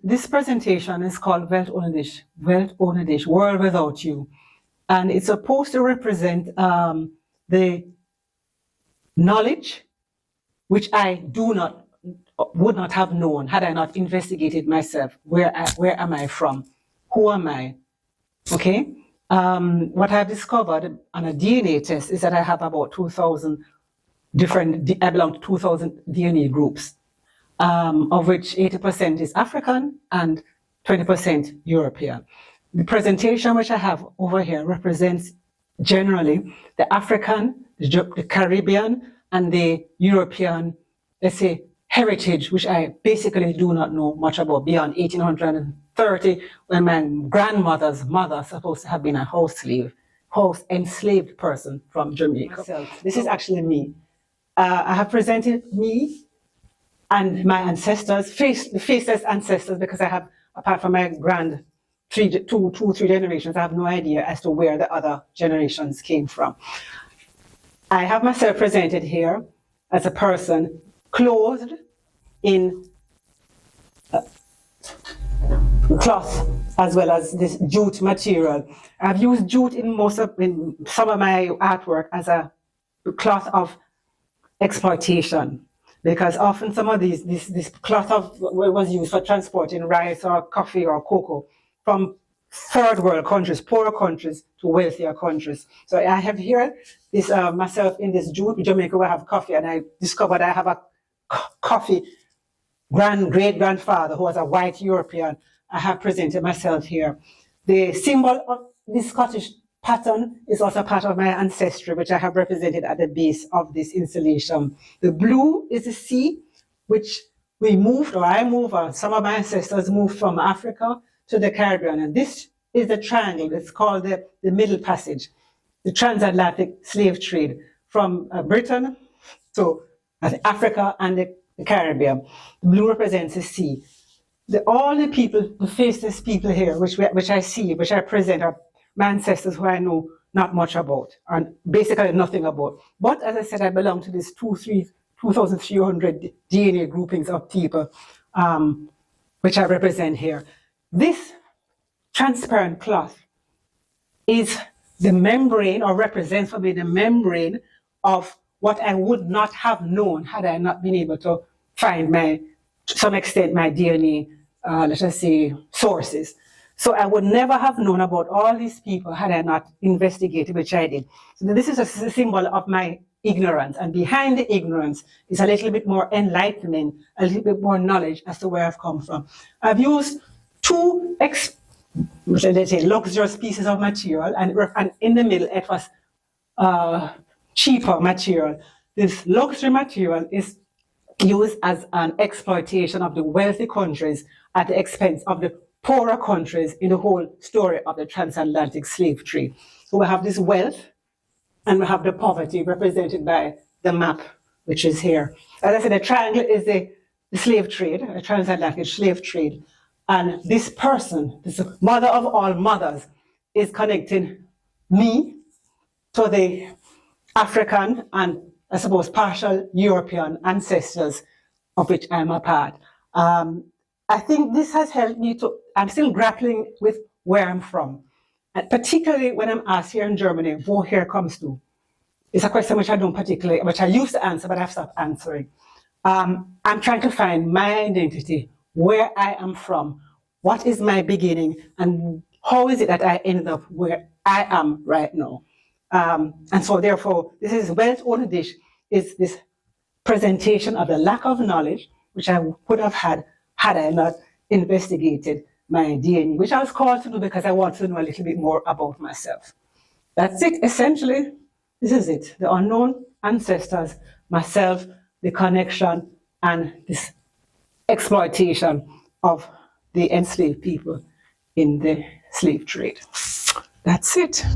this presentation is called Welt ohne Dich, Welt ohne Dich, World Without You. And it's supposed to represent the knowledge which I would not have known had I not investigated myself. Where am I from? Who am I? Okay. What I've discovered on a DNA test is that I have about 2,000 I belong to 2,000 DNA groups, of which 80% is African and 20% European. The presentation which I have over here represents generally the African, the Caribbean, and the European, let's say, heritage, which I basically do not know much about beyond 1830, when my grandmother's mother supposed to have been a house enslaved person from Jamaica. This is actually me. I have presented me and my ancestors, the faceless ancestors, because I have, apart from my three generations, I have no idea as to where the other generations came from. I have myself presented here as a person clothed in cloth as well as this jute material. I've used jute in some of my artwork as a cloth of exploitation, because often some of this cloth was used for transporting rice or coffee or cocoa from third world countries, poorer countries, to wealthier countries. So I have here this myself in this jute. Jamaica will have coffee, and I discovered I have a coffee great-grandfather who was a white European. I have presented myself here. The symbol of this Scottish pattern is also part of my ancestry, which I have represented at the base of this installation. The blue is the sea, which I moved, or some of my ancestors moved from Africa to the Caribbean. And this is the triangle. It's called the Middle Passage, the transatlantic slave trade from Britain to Africa and the Caribbean. The blue represents the sea. All the people, the faceless people here, which I see, which I present, are my ancestors who I know not much about, and basically nothing about. But as I said, I belong to this 2,300 DNA groupings of people, which I represent here. This transparent cloth is the membrane, or represents for me the membrane of what I would not have known had I not been able to find to some extent, my DNA, let us say, sources. So I would never have known about all these people had I not investigated, which I did. So this is a symbol of my ignorance, and behind the ignorance is a little bit more enlightenment, a little bit more knowledge as to where I've come from. I've used two let's say luxurious pieces of material, and in the middle it was cheaper material. This luxury material is used as an exploitation of the wealthy countries at the expense of the poorer countries in the whole story of the transatlantic slave trade. So we have this wealth and we have the poverty represented by the map, which is here. As I said, the triangle is the slave trade, a transatlantic slave trade. And this person, this mother of all mothers, is connecting me to the African and, I suppose, partial European ancestors of which I'm a part. I think this has helped me I'm still grappling with where I'm from. And particularly when I'm asked here in Germany, woher kommst du? It's a question which I used to answer, but I've stopped answering. I'm trying to find my identity, where I am from, what is my beginning, and how is it that I ended up where I am right now. And so therefore, this is Welt ohne Dich, is this presentation of the lack of knowledge, which I would have had I not investigated my DNA, which I was called to do because I wanted to know a little bit more about myself. That's it, essentially. This is it. The unknown ancestors, myself, the connection, and this exploitation of the enslaved people in the slave trade. That's it.